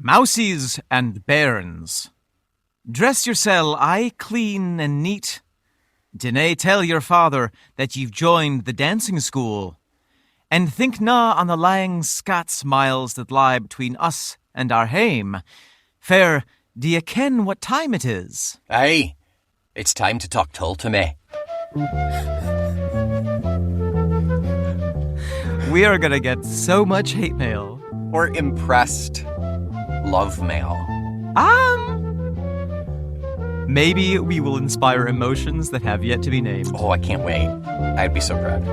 Mousies and bairns, dress yoursel aye clean and neat. Dinna tell your father that you've joined the dancing school. And think na on the lying Scots miles that lie between us and our hame. Fair, do ye ken what time it is? Aye, it's time to talk Tull to me. We are gonna get so much hate mail. Or impressed love mail. Maybe we will inspire emotions that have yet to be named. Oh, I can't wait. I'd be so proud.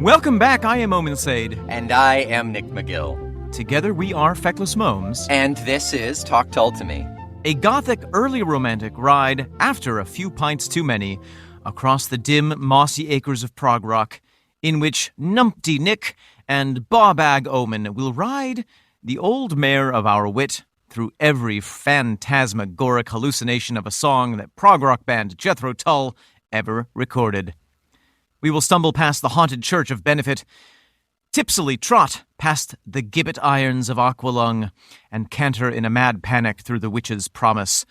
Welcome back, I am Omen Sade. And I am Nick McGill. Together we are Feckless Momes. And this is Talk Tull to Me. A gothic early romantic ride, after a few pints too many, across the dim, mossy acres of prog rock, in which Numpty Nick and Bawbag Omen will ride the old mare of our wit through every phantasmagoric hallucination of a song that prog rock band Jethro Tull ever recorded. We will stumble past the haunted church of Benefit, tipsily trot past the gibbet irons of Aqualung, and canter in a mad panic through the witch's promise.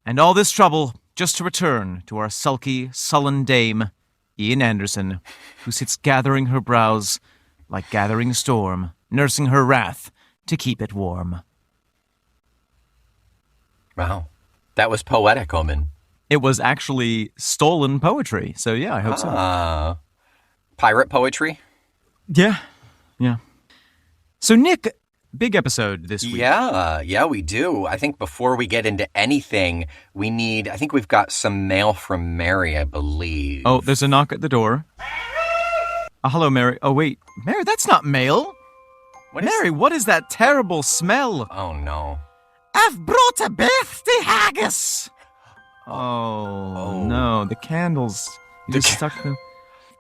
And all this trouble just to return to our sulky, sullen dame, Ian Anderson, who sits gathering her brows like gathering storm, nursing her wrath to keep it warm. Wow. That was poetic, Omen. It was actually stolen poetry, so yeah, I hope so. Pirate poetry? Yeah. So Nick, big episode this week. Yeah, we do. I think before we get into anything, I think we've got some mail from Mary, I believe. Oh, there's a knock at the door. Hello, Mary. Oh, wait. Mary, that's not mail. Mary, what is that terrible smell? Oh, no. I've brought a birthday haggis. Oh, no. The candles. You just stuck them.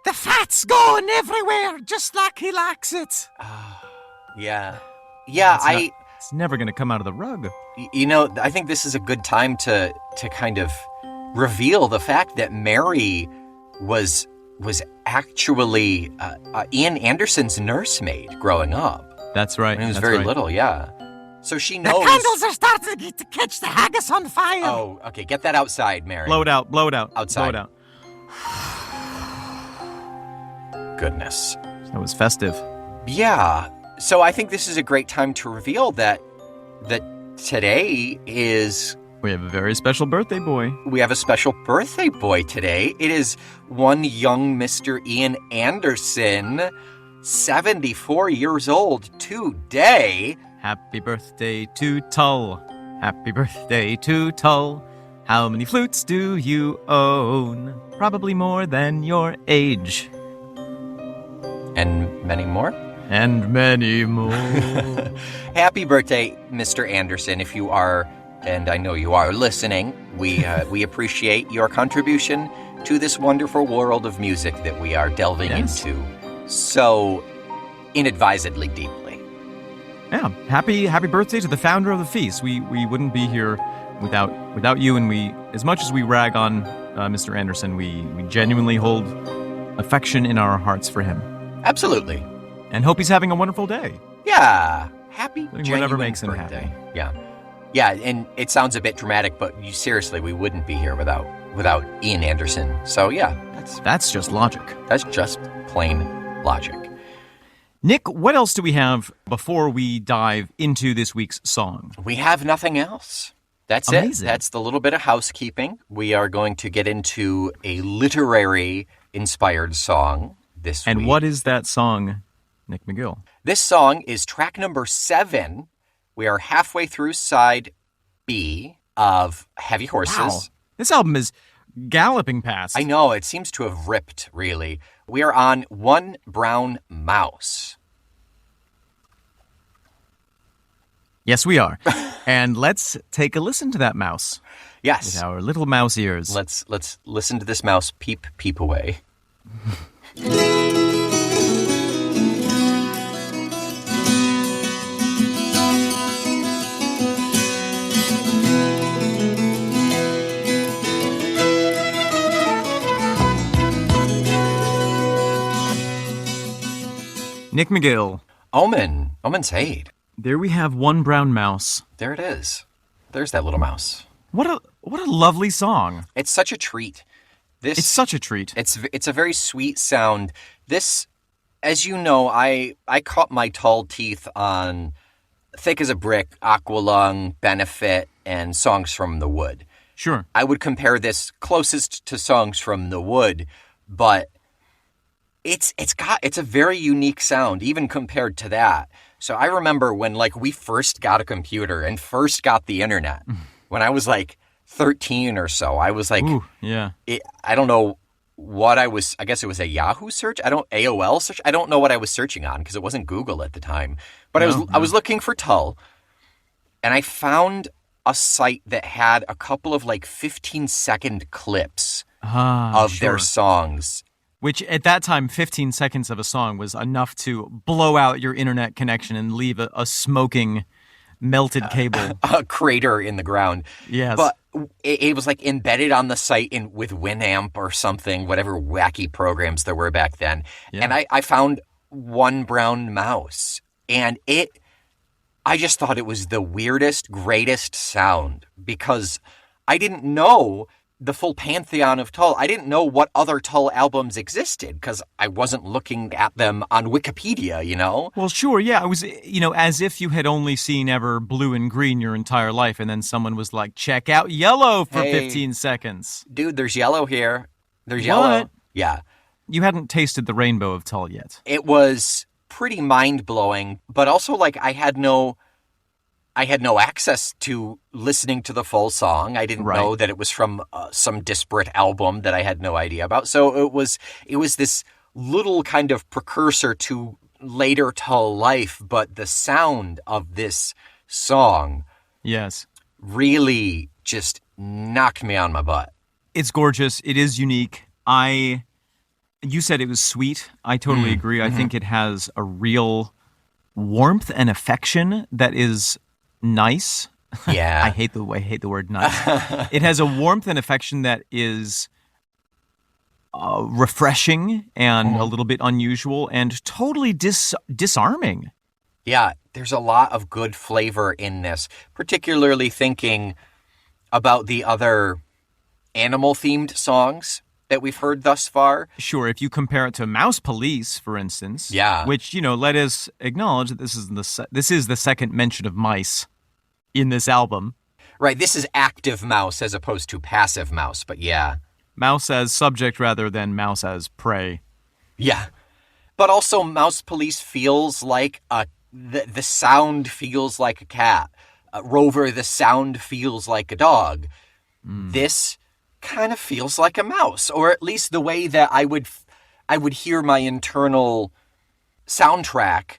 The fat's going everywhere, just like he likes it. Yeah. It's never going to come out of the rug. I think this is a good time to kind of reveal the fact that Mary was actually Ian Anderson's nursemaid growing up. That's right. When he was very little, yeah. So she knows. The candles are starting to catch the haggis on fire. Oh, okay. Get that outside, Mary. Blow it out. Outside. Blow it out. Goodness. That was festive. Yeah. So I think this is a great time to reveal that today is... We have a very special birthday boy. We have a special birthday boy today. It is one young Mr. Ian Anderson, 74 years old today. Happy birthday to Tull. Happy birthday to Tull. How many flutes do you own? Probably more than your age. And many more? And many more. Happy birthday, Mr. Anderson. If you are, and I know you are listening, we appreciate your contribution to this wonderful world of music that we are delving into so inadvisedly deeply. Yeah, happy birthday to the founder of the feast. We wouldn't be here without you, and we, as much as we rag on Mr. Anderson, we genuinely hold affection in our hearts for him. Absolutely. And hope he's having a wonderful day. Yeah. Happy, whatever makes him birthday. happy. Yeah. Yeah, and it sounds a bit dramatic, but seriously, we wouldn't be here without Ian Anderson. So yeah, that's just logic. That's just plain logic. Nick, what else do we have before we dive into this week's song? We have nothing else. That's Amazing. It. That's the little bit of housekeeping. We are going to get into a literary-inspired song this week. And what is that song, Nick McGill? This song is track number 7. We are halfway through side B of Heavy Horses. Wow. This album is galloping past. I know. It seems to have ripped, really. We are on One Brown Mouse. Yes, we are. And let's take a listen to that mouse. Yes. With our little mouse ears. Let's listen to this mouse peep away. Nick McGill. Omen Sade. There we have One Brown Mouse. There it is. There's that little mouse. What a lovely song. It's such a treat. It's such a treat. It's a very sweet sound. This, as you know, I caught my Tull teeth on Thick as a Brick, Aqualung, Benefit, and Songs from the Wood. Sure. I would compare this closest to Songs from the Wood, but it's a very unique sound, even compared to that. So I remember when we first got a computer and first got the internet, when I was 13 or so, I was Ooh, yeah. I don't know what I guess it was a Yahoo search. AOL search. I don't know what I was searching on because it wasn't Google at the time. But I was looking for Tull, and I found a site that had a couple of 15-second clips of their songs. Which at that time, 15 seconds of a song was enough to blow out your internet connection and leave a smoking, melted cable. A crater in the ground. Yes. But it was embedded on the site with Winamp or something, whatever wacky programs there were back then. Yeah. And I found One Brown Mouse. And I just thought it was the weirdest, greatest sound because I didn't know the full pantheon of Tull. I didn't know what other Tull albums existed because I wasn't looking at them on Wikipedia, Well, sure, yeah. It was, as if you had only seen ever Blue and Green your entire life, and then someone was like, check out Yellow for 15 seconds. Dude, there's Yellow here. There's Yellow. Yeah. You hadn't tasted the rainbow of Tull yet. It was pretty mind-blowing, but also, I had no access to listening to the full song. I didn't know that it was from some disparate album that I had no idea about. So it was this little kind of precursor to later Tull life, but the sound of this song, yes, really just knocked me on my butt. It's gorgeous. It is unique. You said it was sweet. I totally agree. I think it has a real warmth and affection that is nice. Yeah. I hate the word nice. It has a warmth and affection that is refreshing and a little bit unusual and totally disarming. Yeah, there's a lot of good flavor in this, particularly thinking about the other animal-themed songs that we've heard thus far. Sure, if you compare it to Mouse Police, for instance, which, let us acknowledge that this is the second mention of mice in this album. Right, this is active mouse as opposed to passive mouse, but yeah. Mouse as subject rather than mouse as prey. Yeah, but also Mouse Police feels like the sound feels like a cat. Rover, the sound feels like a dog. This kind of feels like a mouse, or at least the way that I would hear my internal soundtrack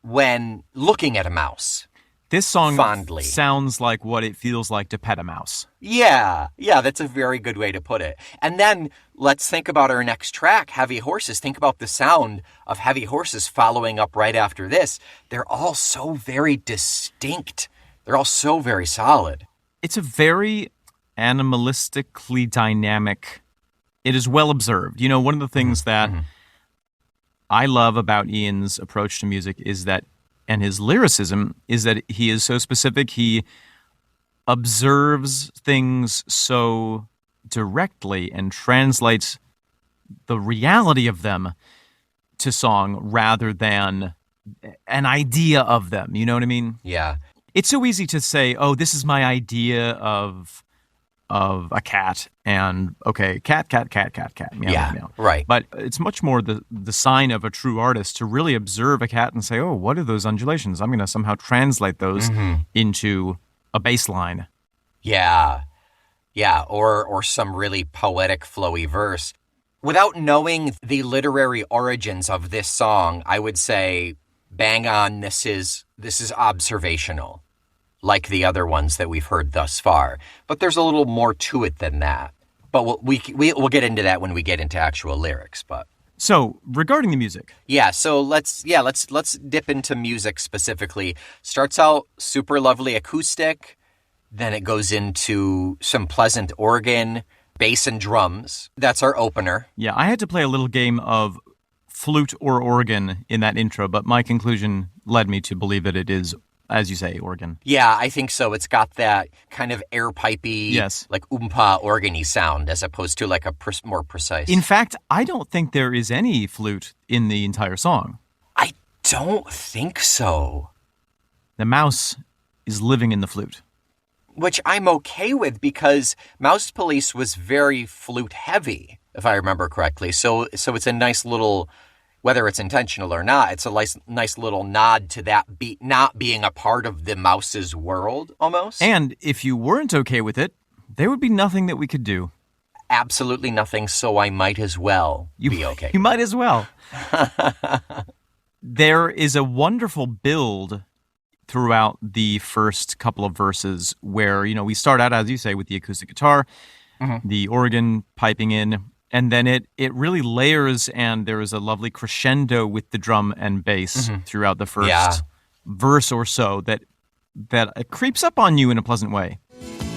when looking at a mouse. This song fondly sounds like what it feels like to pet a mouse. Yeah, that's a very good way to put it. And then let's think about our next track, Heavy Horses. Think about the sound of Heavy Horses following up right after this. They're all so very distinct. They're all so very solid. It's a very animalistically dynamic. It is well observed. One of the things that I love about Ian's approach to music is that, and his lyricism, is that he is so specific. He observes things so directly and translates the reality of them to song rather than an idea of them. You know what I mean? Yeah. It's so easy to say, oh, this is my idea of a cat, and okay, cat, meow, meow. Right. But it's much more the sign of a true artist to really observe a cat and say, oh, what are those undulations? I'm going to somehow translate those into a bass line. Yeah, or some really poetic, flowy verse. Without knowing the literary origins of this song, I would say, bang on, this is observational, like the other ones that we've heard thus far. But there's a little more to it than that. But we'll get into that when we get into actual lyrics. But so regarding the music, so let's dip into music specifically. Starts out super lovely acoustic, then it goes into some pleasant organ, bass and drums. That's our opener. Yeah, I had to play a little game of flute or organ in that intro, but my conclusion led me to believe that it is, as you say, organ. Yeah, I think so. It's got that kind of air pipey, yes, like oompa organy sound as opposed to like a more precise. In fact, I don't think there is any flute in the entire song. I don't think so. The mouse is living in the flute. Which I'm okay with because Mouse Police was very flute heavy, if I remember correctly. So it's a nice little, whether it's intentional or not, it's a nice little nod to that beat not being a part of the mouse's world, almost. And if you weren't okay with it, there would be nothing that we could do. Absolutely nothing, so I might as well be okay. You might as well. There is a wonderful build throughout the first couple of verses where, we start out, as you say, with the acoustic guitar, the organ piping in, and then it really layers, and there is a lovely crescendo with the drum and bass throughout the first verse or so that it creeps up on you in a pleasant way.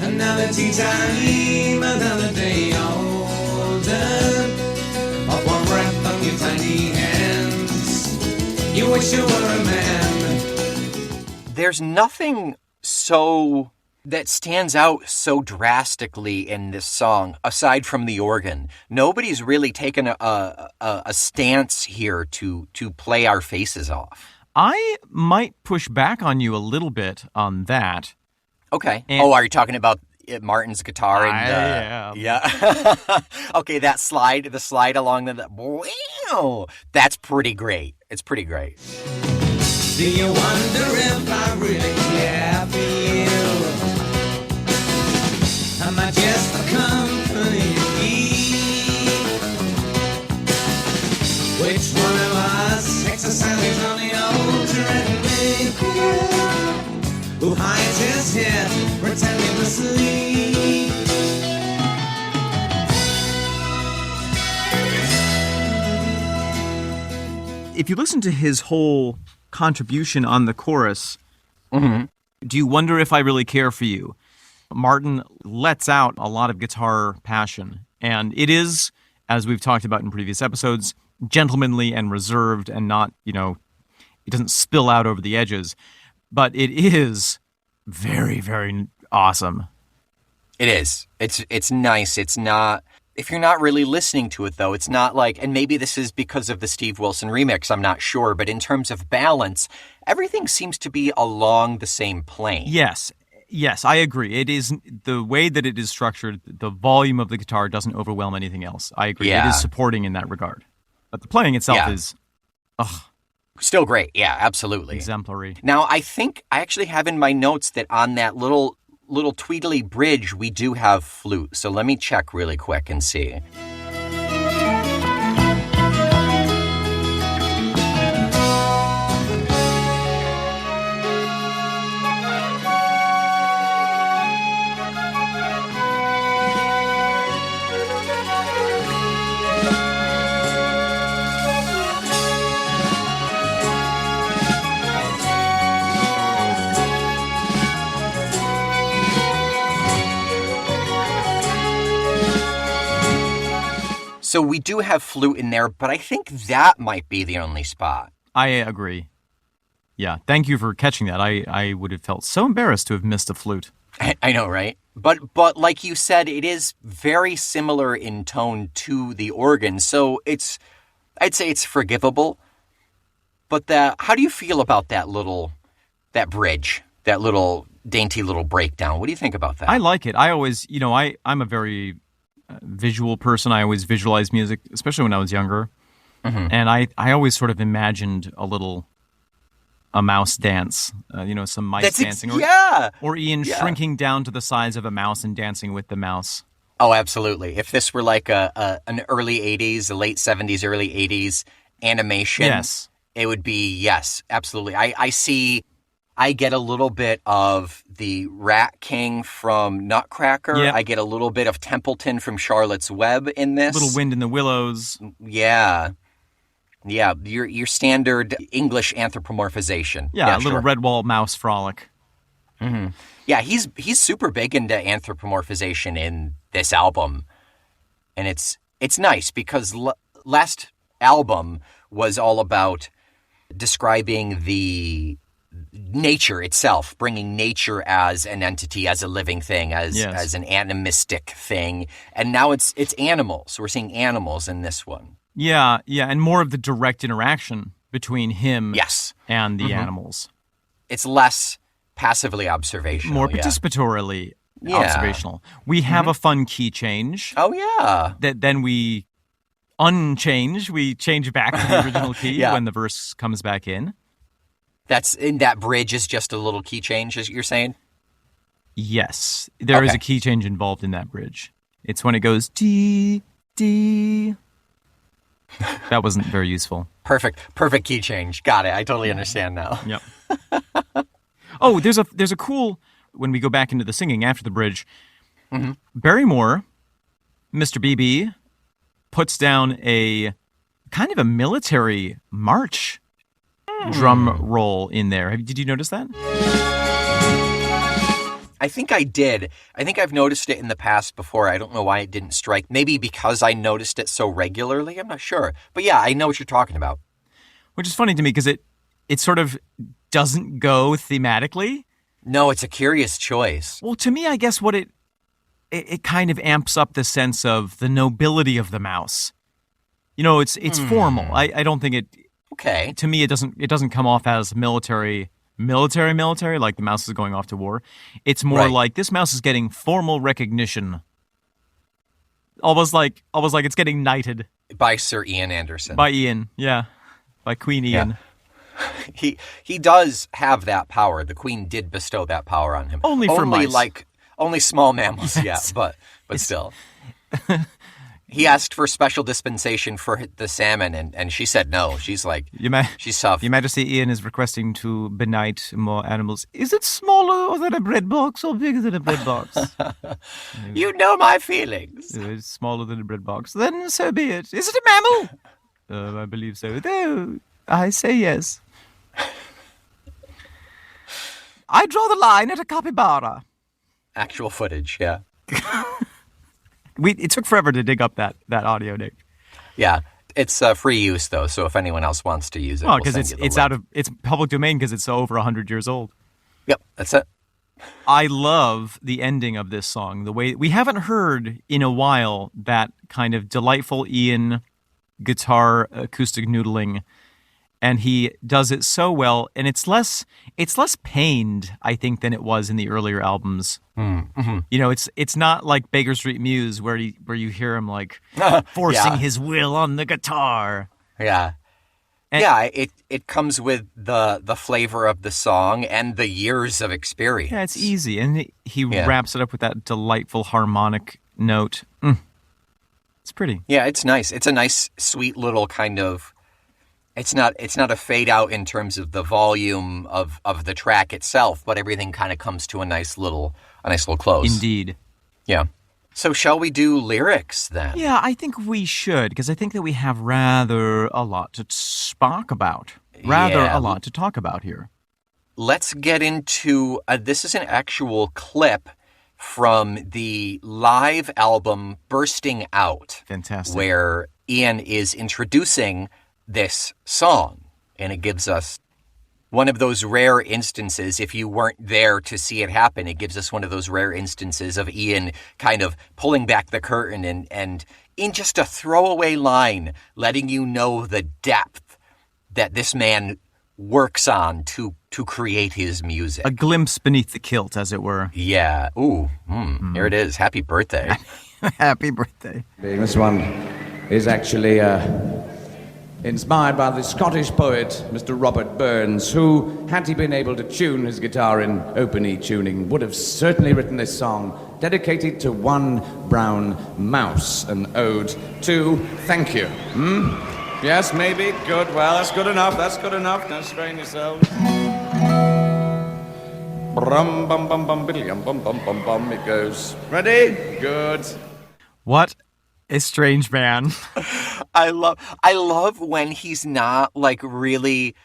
Another tea time, another day older. Of one breath from your tiny hands, you wish you were a man. There's nothing that stands out so drastically in this song, aside from the organ. Nobody's really taken a stance here to play our faces off. I might push back on you a little bit on that. Okay. Are you talking about Martin's guitar? Yeah. Okay, the slide along wow, that's pretty great. It's pretty great. Do you wonder if I really care for you? Am I just the company you keep? Which one of us exercises on the old treadmill? Who hides his head, pretending to sleep? If you listen to his whole contribution on the chorus, do you wonder if I really care for you? Martin lets out a lot of guitar passion, and it is, as we've talked about in previous episodes, gentlemanly and reserved and not, it doesn't spill out over the edges, but it is very, very awesome. It is. It's nice. It's not, if you're not really listening to it, though, it's not like, and maybe this is because of the Steve Wilson remix, I'm not sure, but in terms of balance, everything seems to be along the same plane. Yes, I agree. It is the way that it is structured, the volume of the guitar doesn't overwhelm anything else. I agree. Yeah. It is supporting in that regard. But the playing itself is still great. Yeah, absolutely. Exemplary. Now, I think I actually have in my notes that on that little tweedly bridge, we do have flute. So let me check really quick and see. So we do have flute in there, but I think that might be the only spot. I agree. Yeah, thank you for catching that. I would have felt so embarrassed to have missed a flute. I know, right? But like you said, it is very similar in tone to the organ, so I'd say it's forgivable. But how do you feel about that bridge, that little dainty little breakdown? What do you think about that? I like it. I always, I'm a very visual person. I always visualize music, especially when I was younger. And I always sort of imagined a mouse dance, some mice dancing. Or Ian shrinking down to the size of a mouse and dancing with the mouse. Oh, absolutely. If this were like an early 80s, a late 70s, early 80s animation, it would be, yes, absolutely. I get a little bit of the Rat King from Nutcracker. Yep. I get a little bit of Templeton from Charlotte's Web in this. Little Wind in the Willows. Yeah. Yeah, your standard English anthropomorphization. Yeah, a little Redwall mouse frolic. Mm-hmm. Yeah, he's super big into anthropomorphization in this album. And it's nice because last album was all about describing the nature itself, bringing nature as an entity, as a living thing, as an animistic thing. And now it's animals. We're seeing animals in this one. Yeah, and more of the direct interaction between him and the animals. It's less passively observational. More participatorily observational. We have a fun key change. Oh, yeah. That then we unchange. We change back to the original key when the verse comes back in. That's in that bridge is just a little key change, as you're saying? Yes. There is a key change involved in that bridge. It's when it goes D, D. That wasn't very useful. Perfect key change. Got it. I totally understand now. Yep. Oh, there's a cool, when we go back into the singing after the bridge, Barrymore, Mr. BB, puts down a kind of a military march drum roll in there. Did you notice that? I think I did. I think I've noticed it in the past before. I don't know why it didn't strike. Maybe because I noticed it so regularly. I'm not sure. But yeah, I know what you're talking about. Which is funny to me because it sort of doesn't go thematically. No, it's a curious choice. Well, to me, I guess what it kind of amps up the sense of the nobility of the mouse. You know, it's formal. I don't think it. Okay. To me, it doesn't come off as military like the mouse is going off to war. It's more like this mouse is getting formal recognition. Almost like it's getting knighted by Sir Ian Anderson. By Ian, yeah. By Queen Ian. Yeah. He does have that power. The Queen did bestow that power on him. Only for mice. Only small mammals, but still. He asked for special dispensation for the salmon, and she said no. She's like, she's tough. Your Majesty, Ian is requesting to benight more animals. Is it smaller than a bread box or bigger than a bread box? You know my feelings. It's smaller than a bread box. Then so be it. Is it a mammal? I believe so. Though, I say yes. I draw the line at a capybara. Actual footage, yeah. It took forever to dig up that audio, Nick. Yeah, it's free use though, so if anyone else wants to use it, because it's public domain because it's over 100 years old. Yep, that's it. I love the ending of this song. The way we haven't heard in a while that kind of delightful Ian guitar acoustic noodling, and he does it so well, and it's less pained, I think, than it was in the earlier albums. Mm-hmm. You know, it's not like Baker Street Muse where you hear him like forcing his will on the guitar. Yeah. It comes with the flavor of the song and the years of experience. Yeah, it's easy, and he wraps it up with that delightful harmonic note. It's pretty. Yeah, it's nice. It's a nice, sweet little kind of. It's not a fade out in terms of the volume of the track itself, but everything kind of comes to a nice little close. Indeed. Yeah. So shall we do lyrics then? Yeah, I think we should, because I think that we have rather a lot to talk about. A lot to talk about here. Let's get into this is an actual clip from the live album Bursting Out. Fantastic. Where Ian is introducing this song, and it gives us one of those rare instances, if you weren't there to see it happen, it gives us one of those rare instances of Ian kind of pulling back the curtain and in just a throwaway line, letting you know the depth that this man works on to create his music. A glimpse beneath the kilt, as it were. Yeah. Ooh. Here it is. Happy birthday. Happy birthday. This one is actually inspired by the Scottish poet Mr. Robert Burns, who, had he been able to tune his guitar in open E tuning, would have certainly written this song dedicated to one brown mouse, an ode to thank you. Yes, maybe. Good. Well, that's good enough. Don't strain yourselves. Brum bum bum bum bum bum bum bum bum. It goes. Ready? Good. What a strange man. I love when he's not like really,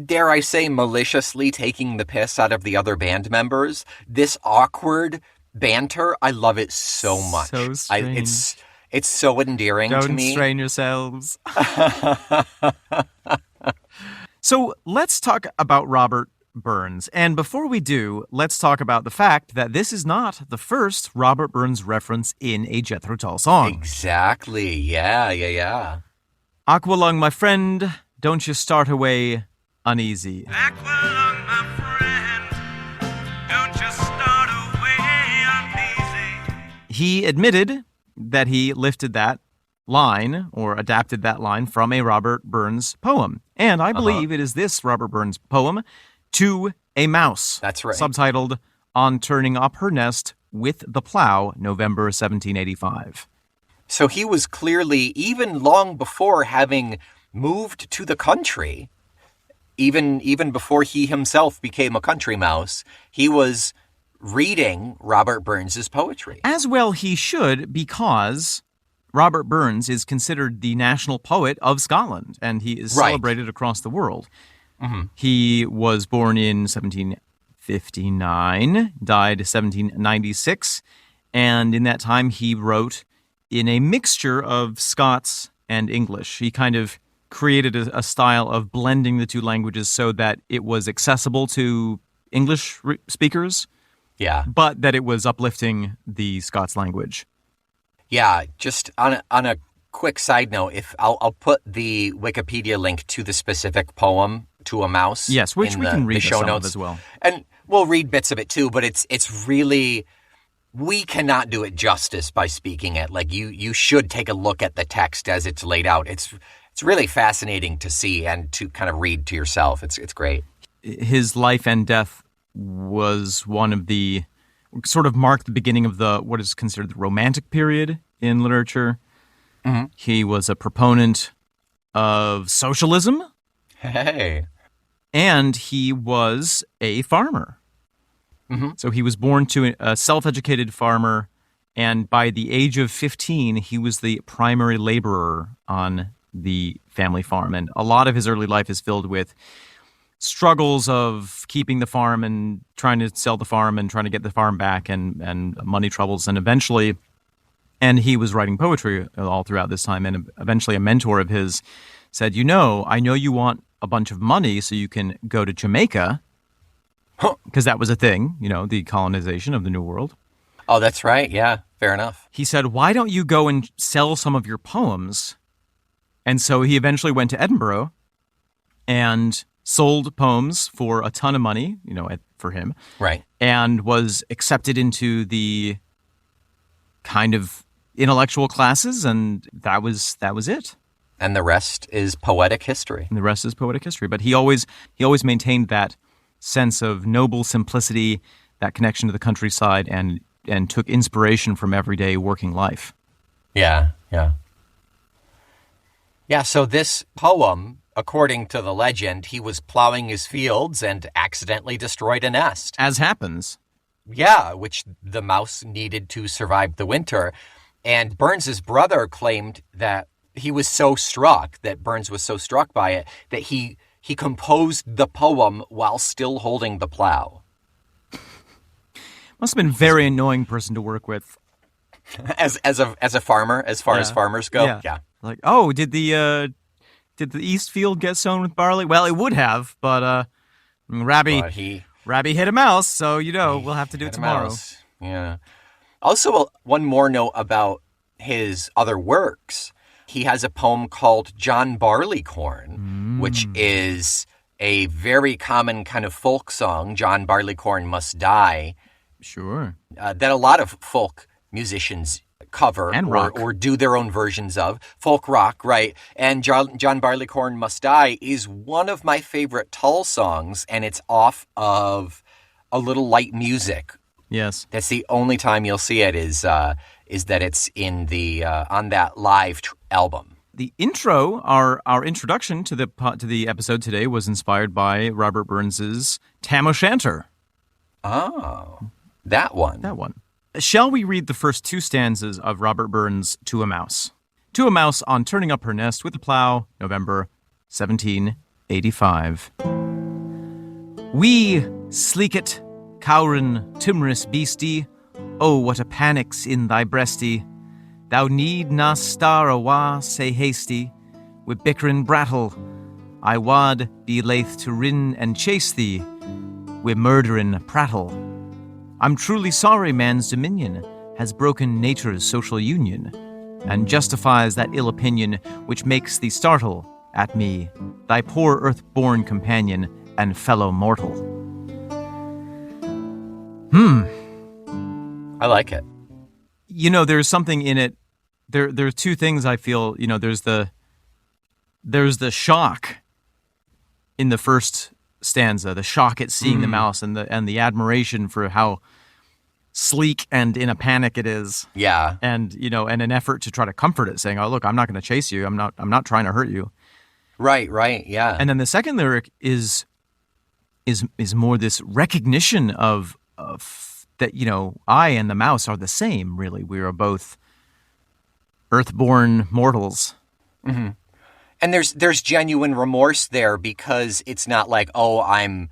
dare I say, maliciously taking the piss out of the other band members. This awkward banter, I love it so much. So strange. It's so endearing to Don't me. strain yourselves. So let's talk about Robert Burns. And before we do, let's talk about the fact that this is not the first Robert Burns reference in a Jethro Tull song. Exactly. Yeah. Aqualung, my friend, don't you start away uneasy. Aqualung, my friend, don't you start away uneasy. He admitted that he lifted that line or adapted that line from a Robert Burns poem. And I believe it is this Robert Burns poem, To a Mouse. That's right. Subtitled On Turning Up Her Nest with the Plow, November 1785. So he was clearly, even long before having moved to the country, even before he himself became a country mouse, he was reading Robert Burns's poetry. As well he should, because Robert Burns is considered the national poet of Scotland, and he is celebrated across the world. Mm-hmm. He was born in 1759, died 1796, and in that time he wrote in a mixture of Scots and English. He kind of created a style of blending the two languages so that it was accessible to English speakers, Yeah. but that it was uplifting the Scots language. Yeah, just on a quick side note, if I'll put the Wikipedia link to the specific poem To a Mouse. Yes, which in we can read the show some of notes as well. and we'll read bits of it too. But it's really, we cannot do it justice by speaking it. Like you should take a look at the text as it's laid out. It's really fascinating to see and to kind of read to yourself. It's great. His life and death was one of the sort of marked the beginning of the what is considered the Romantic period in literature. Mm-hmm. He was a proponent of socialism, Hey. and he was a farmer. Mm-hmm. So he was born to a self-educated farmer, and by the age of 15, he was the primary laborer on the family farm. And a lot of his early life is filled with struggles of keeping the farm and trying to sell the farm and trying to get the farm back and money troubles. And eventually, and he was writing poetry all throughout this time. And eventually a mentor of his said, I know you want a bunch of money so you can go to Jamaica, because that was a thing, the colonization of the New World. Oh, that's right. Yeah, fair enough. He said, why don't you go and sell some of your poems? And so he eventually went to Edinburgh and sold poems for a ton of money, for him. Right. And was accepted into the kind of intellectual classes, and that was it. And the rest is poetic history. And the rest is poetic history. But he always maintained that sense of noble simplicity, that connection to the countryside, and took inspiration from everyday working life. Yeah. Yeah, so this poem, according to the legend, he was plowing his fields and accidentally destroyed a nest. As happens. Yeah, which the mouse needed to survive the winter. And Burns's brother claimed that Burns was so struck by it, that he composed the poem while still holding the plow. Must have been a very annoying person to work with. As a farmer, as far as farmers go. Yeah. Like, oh, did the East Field get sown with barley? Well, it would have, but Rabbi hit a mouse, so we'll have to do it tomorrow. Mouse. Yeah. Also, one more note about his other works. He has a poem called John Barleycorn, which is a very common kind of folk song. John Barleycorn Must Die. Sure. That a lot of folk musicians cover and rock. or do their own versions of. Folk rock, right. And John Barleycorn Must Die is one of my favorite Tull songs, and it's off of A Little Light Music. Yes. That's the only time you'll see it is that it's in the on that live album. The intro, our introduction to the episode today, was inspired by Robert Burns's Tam O'Shanter. Oh, that one. That one. Shall we read the first two stanzas of Robert Burns' To a Mouse? To a Mouse on Turning Up Her Nest with a Plow, November 1785. Wee, sleeket, cowrin, timorous beastie, oh, what a panic's in thy breastie. Thou need na star awa say hasty, wi' bickering brattle. I wad be laith to rin and chase thee, wi' murdering prattle. I'm truly sorry man's dominion has broken nature's social union, and justifies that ill opinion which makes thee startle at me, thy poor earth-born companion and fellow mortal. I like it. There's something in it. There are two things I feel. There's the shock in the first stanza, the shock at seeing the mouse, and the admiration for how sleek and in a panic it is. Yeah. And and an effort to try to comfort it, saying, "Oh, look, I'm not going to chase you. I'm not trying to hurt you." Right, yeah. And then the second lyric is more this recognition of that, I and the mouse are the same, really. We are both earthborn mortals. Mm-hmm. And there's genuine remorse there, because it's not like, oh, I'm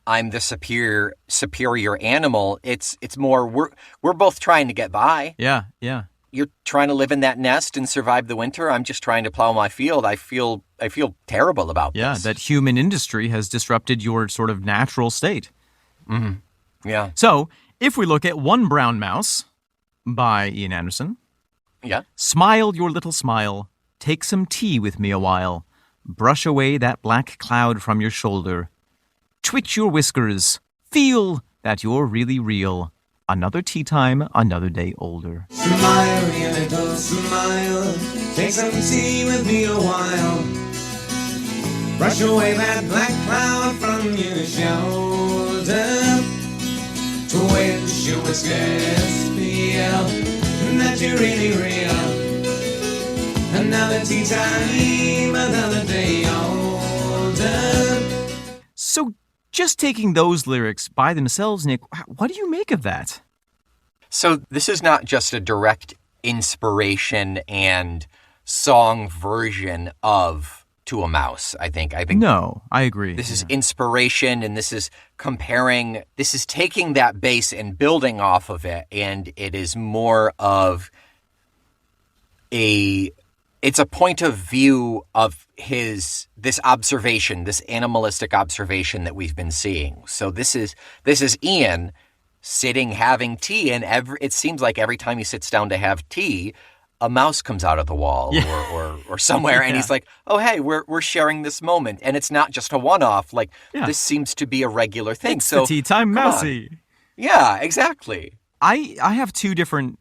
the superior animal. It's more we're both trying to get by. Yeah. You're trying to live in that nest and survive the winter. I'm just trying to plow my field. I feel terrible about this. Yeah, that human industry has disrupted your sort of natural state. Mm-hmm. Yeah. So, if we look at One Brown Mouse by Ian Anderson. Yeah. Smile your little smile. Take some tea with me a while. Brush away that black cloud from your shoulder. Twitch your whiskers. Feel that you're really real. Another tea time, another day older. Smile, you little smile. Take some tea with me a while. Brush away that black cloud from your shoulder. Twitch your whiskers, feel that you're really real. Another tea time, another day older. So, just taking those lyrics by themselves, Nick, what do you make of that? So this is not just a direct inspiration and song version of To a Mouse, I think. No, I agree. This is inspiration, and this is comparing, this is taking that base and building off of it, and it is more of it's a point of view of this observation, this animalistic observation that we've been seeing. So this is Ian sitting having tea, and it seems like every time he sits down to have tea, a mouse comes out of the wall or somewhere, and he's like, "Oh, hey, we're sharing this moment," and it's not just a one-off. Like this seems to be a regular thing. It's the tea time mousey. Yeah, exactly. I have two different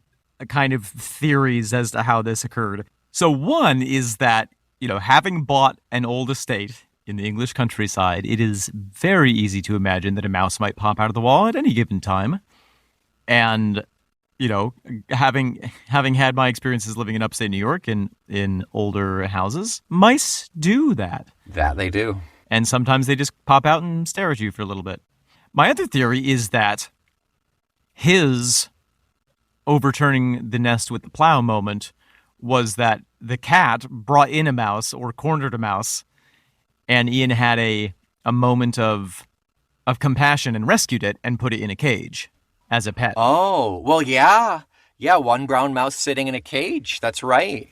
kind of theories as to how this occurred. So one is that, having bought an old estate in the English countryside, it is very easy to imagine that a mouse might pop out of the wall at any given time. And, having had my experiences living in upstate New York in older houses, mice do that. That they do. And sometimes they just pop out and stare at you for a little bit. My other theory is that his overturning the nest with the plow moment was that the cat brought in a mouse or cornered a mouse, and Ian had a moment of compassion and rescued it and put it in a cage as a pet. Oh, well, yeah. Yeah, one brown mouse sitting in a cage. That's right.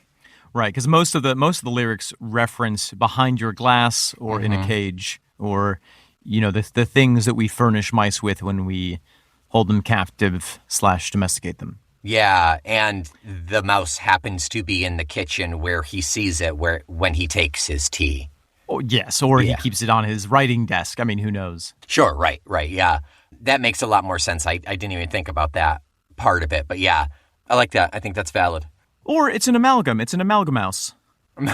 Right, because most of the lyrics reference behind your glass or in a cage, or the things that we furnish mice with when we hold them captive / domesticate them. Yeah, and the mouse happens to be in the kitchen where he sees it when he takes his tea. Oh, yes, or he keeps it on his writing desk. I mean, who knows? Sure, right, yeah. That makes a lot more sense. I didn't even think about that part of it, but yeah, I like that. I think that's valid. Or it's an amalgam. It's an amalgam mouse. An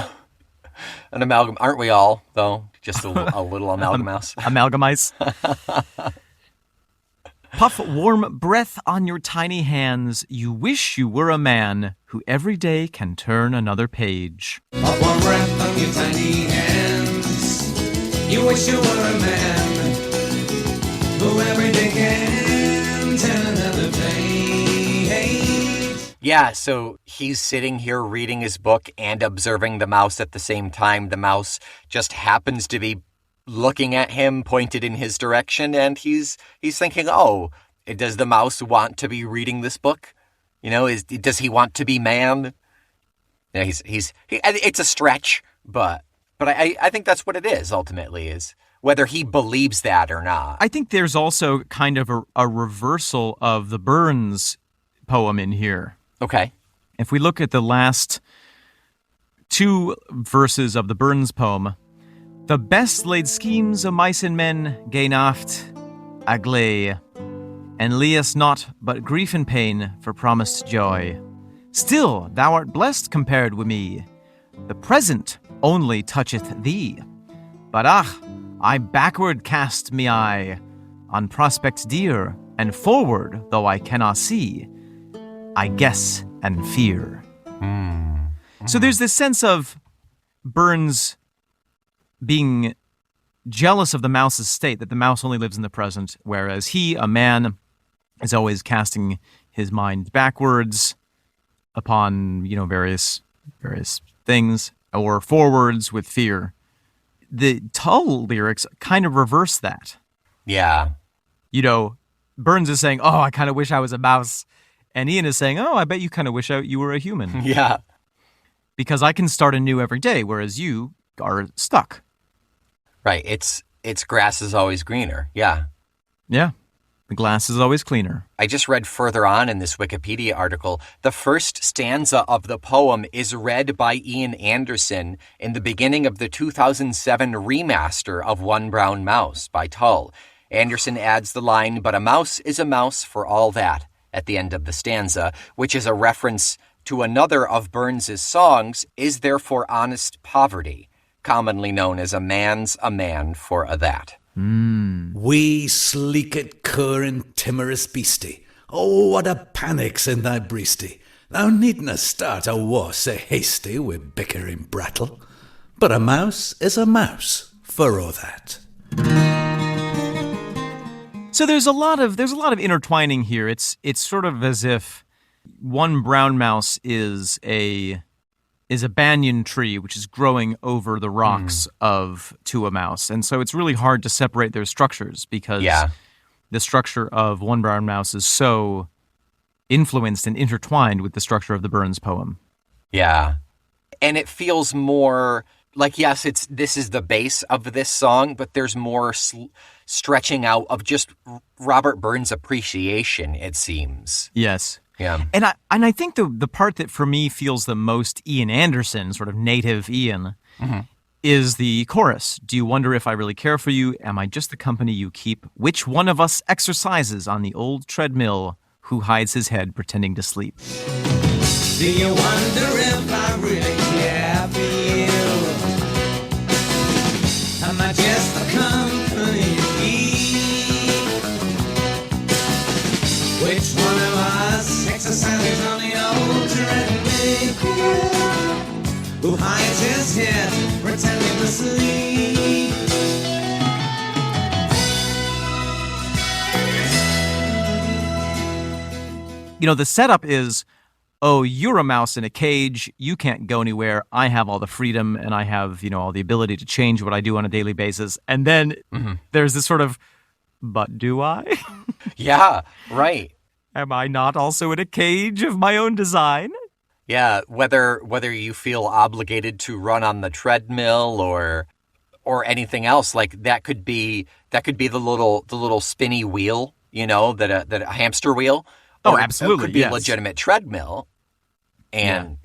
amalgam. Aren't we all, though? Just a little amalgam mouse. Amalgamize. Puff warm breath on your tiny hands. You wish you were a man who every day can turn another page. Puff warm breath on your tiny hands. You wish you were a man who every day can turn another page. Yeah, so he's sitting here reading his book and observing the mouse at the same time. The mouse just happens to be looking at him, pointed in his direction, and he's thinking, oh, does the mouse want to be reading this book? You know, does he want to be man? Yeah, it's a stretch, but I think that's what it is ultimately, is whether he believes that or not. I think there's also kind of a reversal of the Burns poem in here. Okay. If we look at the last two verses of the Burns poem, the best laid schemes of mice and men gain oft agley, and lay us not but grief and pain for promised joy. Still thou art blessed compared with me. The present only toucheth thee. But I backward cast me eye on prospects dear, and forward, though I cannot see, I guess and fear. So there's this sense of Burns being jealous of the mouse's state, that the mouse only lives in the present, whereas he, a man, is always casting his mind backwards upon, various things, or forwards with fear. The Tull lyrics kind of reverse that. Yeah. Burns is saying, oh, I kind of wish I was a mouse. And Ian is saying, oh, I bet you kind of wish you were a human. Yeah. Because I can start anew every day, whereas you are stuck. Right. It's grass is always greener. Yeah. Yeah. The glass is always cleaner. I just read further on in this Wikipedia article, the first stanza of the poem is read by Ian Anderson in the beginning of the 2007 remaster of One Brown Mouse by Tull. Anderson adds the line, "But a mouse is a mouse for all that," at the end of the stanza, which is a reference to another of Burns's songs, "Is Therefore Honest Poverty," commonly known as "A Man's a Man for a That." Wee sleeked cur and timorous beastie, oh, what a panic's in thy breastie. Thou needna start a war sae hasty wi' bickering brattle. But a mouse is a mouse, for all that. So there's a lot of intertwining here. It's sort of as if one brown mouse is a banyan tree, which is growing over the rocks of Tua Mouse. And so it's really hard to separate their structures because the structure of One Brown Mouse is so influenced and intertwined with the structure of the Burns poem. Yeah. And it feels more like, yes, this is the base of this song, but there's more stretching out of just Robert Burns' appreciation, it seems. Yes. Yeah. And I think the part that for me feels the most Ian Anderson, sort of native Ian, is the chorus. Do you wonder if I really care for you? Am I just the company you keep? Which one of us exercises on the old treadmill? Who hides his head pretending to sleep? Do you wonder if I really care for you? Am I just the company you keep? Which one of us exercises on the old treadmill? Who hides his head pretending to sleep? The setup is, oh, you're a mouse in a cage. You can't go anywhere. I have all the freedom and I have, all the ability to change what I do on a daily basis. And then there's this sort of, but do I? Yeah, right. Am I not also in a cage of my own design? Yeah, whether you feel obligated to run on the treadmill or anything else, like that could be the little spinny wheel, that a hamster wheel. Oh, absolutely. It could be a legitimate treadmill. And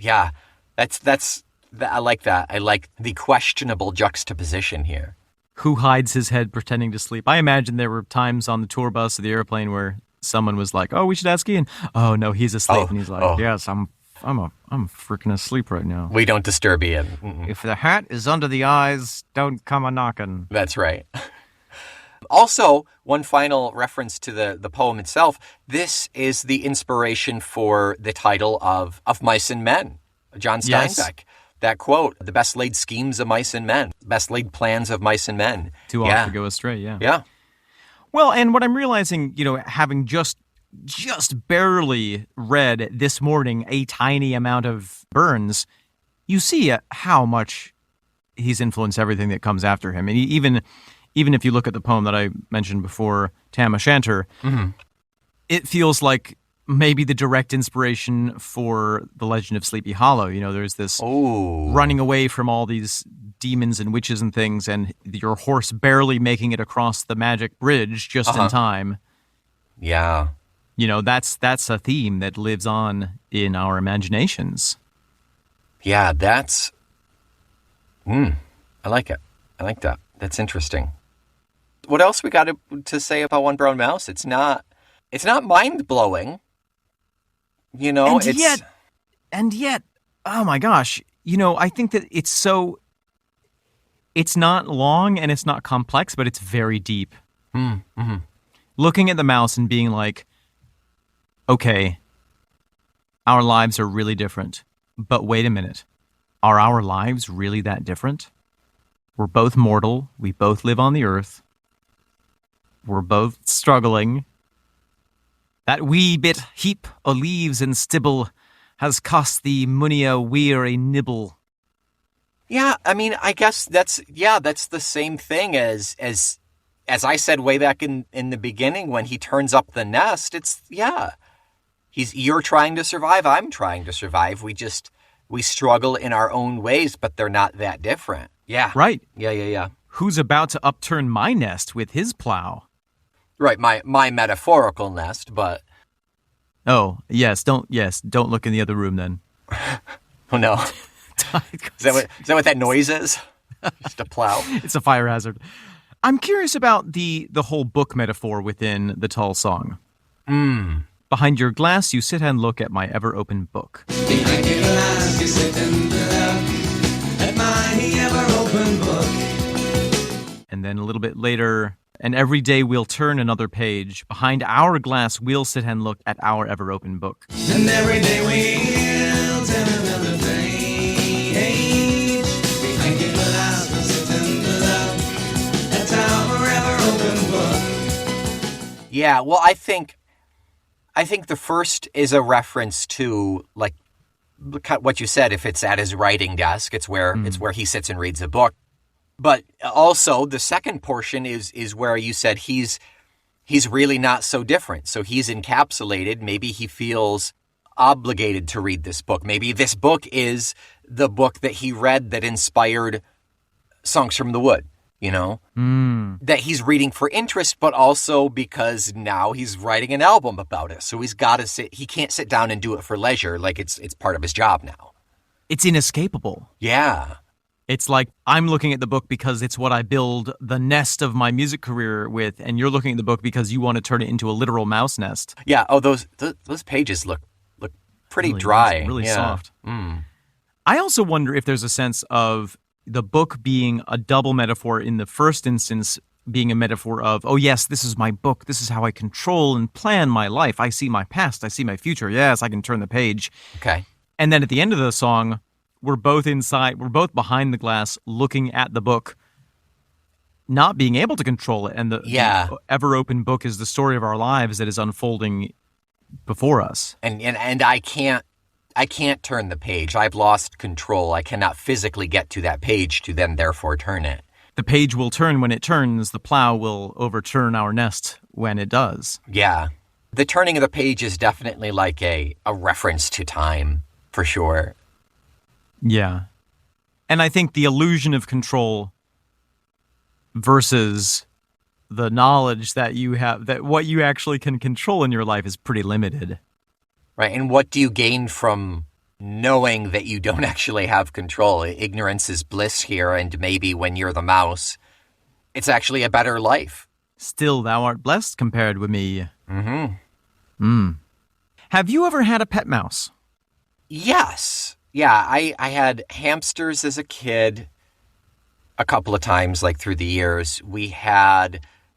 that's I like that. I like the questionable juxtaposition here. Who hides his head pretending to sleep? I imagine there were times on the tour bus or the airplane where someone was like, "Oh, we should ask Ian." "Oh no, he's asleep." And he's like, "Yes, I'm freaking asleep right now." We don't disturb Ian. If the hat is under the eyes, don't come a knocking. That's right. Also, one final reference to the poem itself. This is the inspiration for the title of Mice and Men, John Steinbeck. Yes. That quote, "The best laid schemes of mice and men, best laid plans of mice and men." Too often to go astray, yeah. Yeah. Well, and what I'm realizing, having just barely read this morning a tiny amount of Burns, you see how much he's influenced everything that comes after him. And even if you look at the poem that I mentioned before, Tam O'Shanter, it feels like maybe the direct inspiration for the Legend of Sleepy Hollow. You know, there's this running away from all these demons and witches and things, and your horse barely making it across the magic bridge just in time. Yeah. You know, that's a theme that lives on in our imaginations. Yeah, that's... I like it. I like that. That's interesting. What else we got to say about One Brown Mouse? It's not mind-blowing. You know, And yet, oh my gosh, you know, I think that it's not long and it's not complex, but it's very deep. Mm-hmm. Looking at the mouse and being like, okay, our lives are really different, but wait a minute. Are our lives really that different? We're both mortal. We both live on the earth. We're both struggling. That wee bit heap o' leaves and stibble has cost thee mony a weary nibble. Yeah, I mean, I guess that's the same thing as I said way back in the beginning when he turns up the nest. You're trying to survive, I'm trying to survive. We struggle in our own ways, but they're not that different. Yeah. Right. Yeah. Who's about to upturn my nest with his plow? Right, my metaphorical nest, but... Oh, yes, don't look in the other room then. Oh, no. Is that what that noise is? Just a plow? It's a fire hazard. I'm curious about the whole book metaphor within the Tull song. Behind your glass, you sit and look at my ever-open book. Behind your glass, you sit and look at my ever-open book. And then a little bit later... And every day we'll turn another page. Behind our glass, we'll sit and look at our ever-open book. And every day we'll turn another page. Behind your glass, we'll sit and look at our ever-open book. Yeah, well, I think the first is a reference to, like, what you said. If it's at his writing desk, it's where he sits and reads a book. But also, the second portion is where you said he's really not so different. So he's encapsulated. Maybe he feels obligated to read this book. Maybe this book is the book that he read that inspired Songs from the Wood, you know? That he's reading for interest, but also because now he's writing an album about it. So he can't sit down and do it for leisure. Like it's part of his job now. It's inescapable. Yeah. It's like I'm looking at the book because it's what I build the nest of my music career with, and you're looking at the book because you want to turn it into a literal mouse nest. Yeah. Oh, those pages look pretty really dry, nice, really soft. I also wonder if there's a sense of the book being a double metaphor. In the first instance, being a metaphor of, oh yes, this is my book. This is how I control and plan my life. I see my past. I see my future. Yes, I can turn the page. Okay. And then at the end of the song, we're both inside, we're both behind the glass looking at the book, not being able to control it. And the ever-open book is the story of our lives that is unfolding before us. And I can't turn the page. I've lost control. I cannot physically get to that page to then therefore turn it. The page will turn when it turns. The plow will overturn our nest when it does. Yeah. The turning of the page is definitely like a reference to time, for sure. Yeah. And I think the illusion of control versus the knowledge that you have, that what you actually can control in your life is pretty limited. Right. And what do you gain from knowing that you don't actually have control? Ignorance is bliss here, and maybe when you're the mouse, it's actually a better life. Still thou art blessed compared with me. Have you ever had a pet mouse? Yes. Yeah, I had hamsters as a kid a couple of times, like through the years.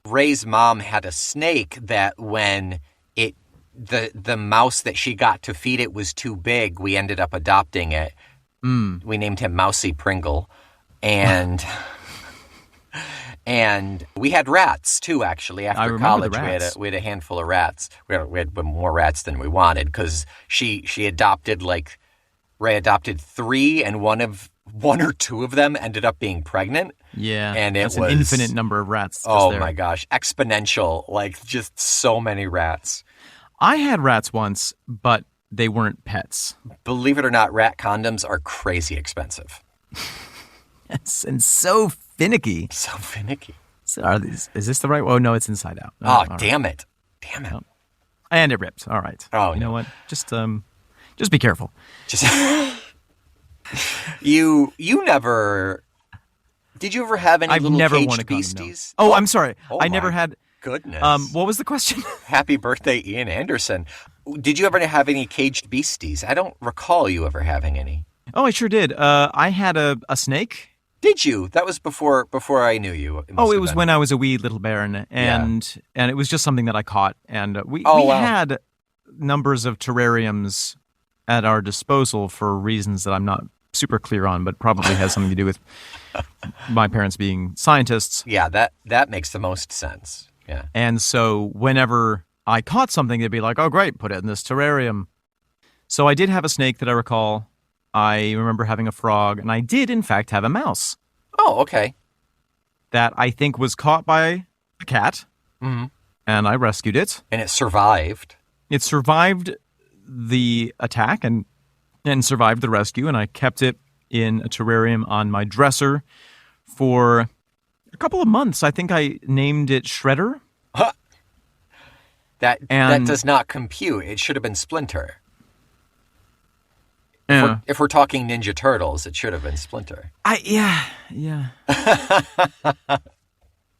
Ray's mom had a snake that when the mouse that she got to feed it was too big, we ended up adopting it. We named him Mousy Pringle. And and we had rats too, actually. After college, we had a handful of rats. We had more rats than we wanted because she adopted Ray adopted 3, and one or two of them ended up being pregnant. Yeah, and that's an infinite number of rats. Oh my gosh, exponential! Like just so many rats. I had rats once, but they weren't pets. Believe it or not, rat condoms are crazy expensive. Yes, and so finicky. So finicky. So is this the right one? Oh, no, it's inside out. Oh, all damn right. it. Damn it. Oh. And it ripped. All right. Oh, you know no. what? Just be careful. Just you never. Did you ever have any I've little never caged worn a condom, no. beasties? Oh, I'm sorry. Oh, I never my had. Goodness. What was the question? Happy birthday, Ian Anderson. Did you ever have any caged beasties? I don't recall you ever having any. Oh, I sure did. I had a snake. Did you? That was before I knew you. It was when I was a wee little bairn, and it was just something that I caught. And we wow. had numbers of terrariums at our disposal for reasons that I'm not super clear on, but probably has something to do with my parents being scientists. Yeah, that makes the most sense. Yeah. And so whenever I caught something, they'd be like, "Oh, great, put it in this terrarium." So I did have a snake that I recall. I remember having a frog, and I did, in fact, have a mouse. Oh, okay. That I think was caught by a cat, and I rescued it. And it survived. It survived the attack and survived the rescue, and I kept it in a terrarium on my dresser for a couple of months. I think I named it Shredder. Huh. That does not compute. It should have been Splinter. Yeah. If we're talking Ninja Turtles, it should have been Splinter. Yeah.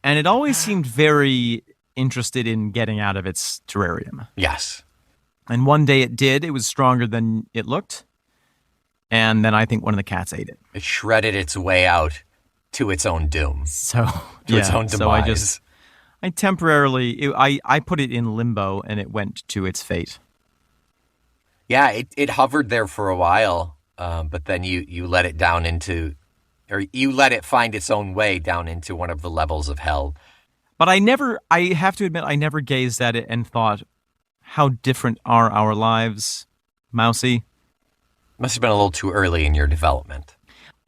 And it always seemed very interested in getting out of its terrarium. Yes. And one day it did. It was stronger than it looked. And then I think one of the cats ate it. It shredded its way out to its own doom. So, its own demise. So I temporarily, I put it in limbo and it went to its fate. Yeah, it hovered there for a while, but then you let it down into, or you let it find its own way down into one of the levels of hell. But I have to admit, I never gazed at it and thought, how different are our lives, Mousy? Must have been a little too early in your development.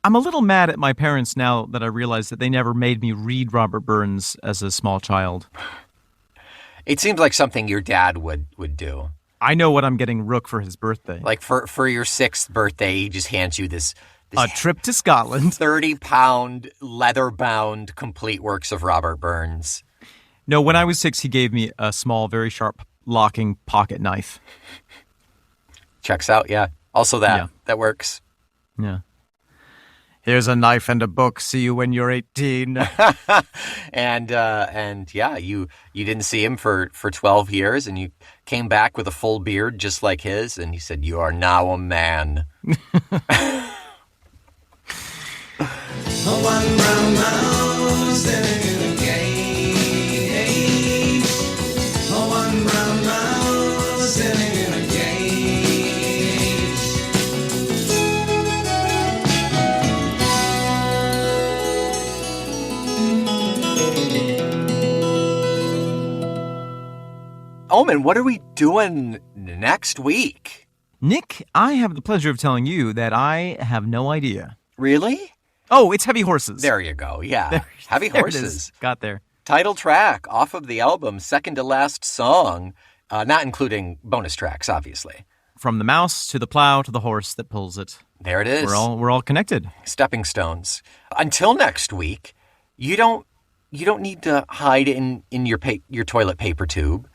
I'm a little mad at my parents now that I realize that they never made me read Robert Burns as a small child. It seems like something your dad would do. I know what I'm getting Rook for his birthday. Like for your 6th birthday, he just hands you this a trip to Scotland. 30-pound, leather-bound, complete works of Robert Burns. No, when I was 6, he gave me a small, very sharp locking pocket knife. Checks out, yeah. Also that works. Yeah. Here's a knife and a book. See you when you're 18. and yeah, you didn't see him for 12 years, and you came back with a full beard just like his, and he said, "You are now a man." One brown mouse living in a cage. One brown mouse living in a cage. Omen, what are we doing next week? Nick, I have the pleasure of telling you that I have no idea. Really? Oh, it's Heavy Horses. There you go, yeah. Heavy There Horses. it is. Got there. Title track off of the album, second to last song, not including bonus tracks, obviously. From the mouse to the plow to the horse that pulls it. There it is. We're all connected. Stepping stones. Until next week, you don't need to hide in your toilet paper tube.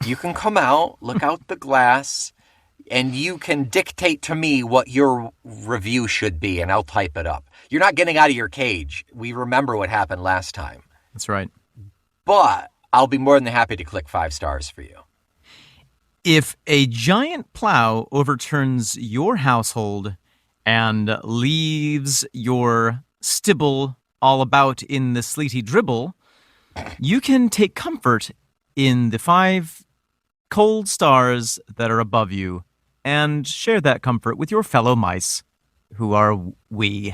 You can come out, look out the glass, and you can dictate to me what your review should be, and I'll type it up. You're not getting out of your cage. We remember what happened last time. That's right. But I'll be more than happy to click 5 stars for you. If a giant plow overturns your household and leaves your stibble all about in the sleety dribble, you can take comfort in the 5 cold stars that are above you and share that comfort with your fellow mice, who are we.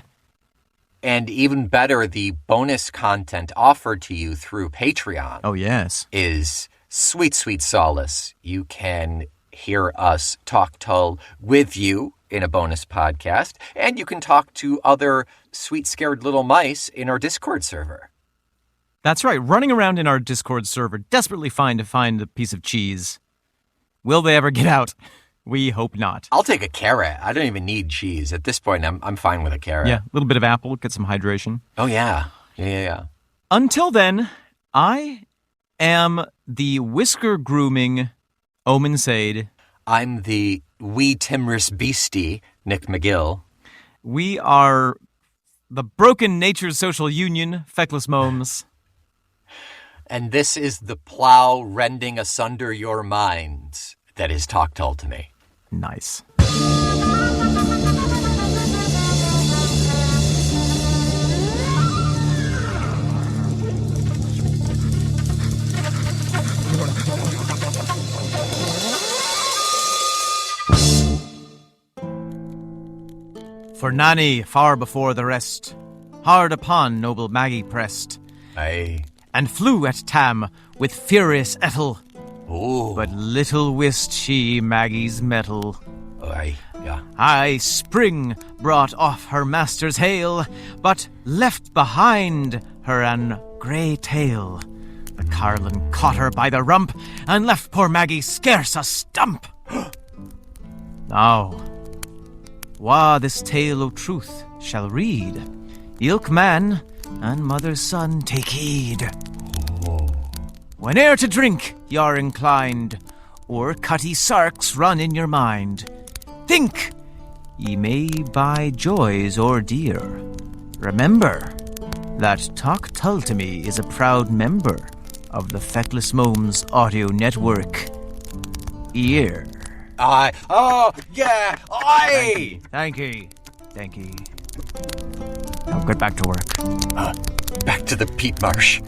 And even better, the bonus content offered to you through Patreon. Oh, yes. Is sweet, sweet solace. You can hear us talk Tull with you in a bonus podcast, and you can talk to other sweet, scared little mice in our Discord server. That's right. Running around in our Discord server, desperately trying to find a piece of cheese. Will they ever get out? We hope not. I'll take a carrot. I don't even need cheese. At this point, I'm fine with a carrot. Yeah, a little bit of apple, get some hydration. Oh, yeah. Yeah. Until then, I am the whisker-grooming Omen Sade. I'm the wee timorous beastie, Nick McGill. We are the Broken Nature's Social Union, Feckless Momes. And this is the plow rending asunder your minds that is Talk Tull to me. Nice. For Nanny, far before the rest, hard upon noble Maggie pressed, Aye. and flew at Tam with furious ettle. Oh. But little wist she Maggie's mettle. Aye. Yeah. Aye, spring brought off her master's hail, but left behind her an grey tail. The carlin caught her by the rump, and left poor Maggie scarce a stump. Now, wha this tale o' truth shall read, ilk man and mother's son take heed. Whene'er to drink y'are inclined, or cutty sarks run in your mind, think ye may buy joys or dear. Remember that Talk Tull to me is a proud member of the Feckless Momes audio network. Ear. Aye. Oh, yeah. Aye. Thank ye. Now get back to work. Back to the peat marsh.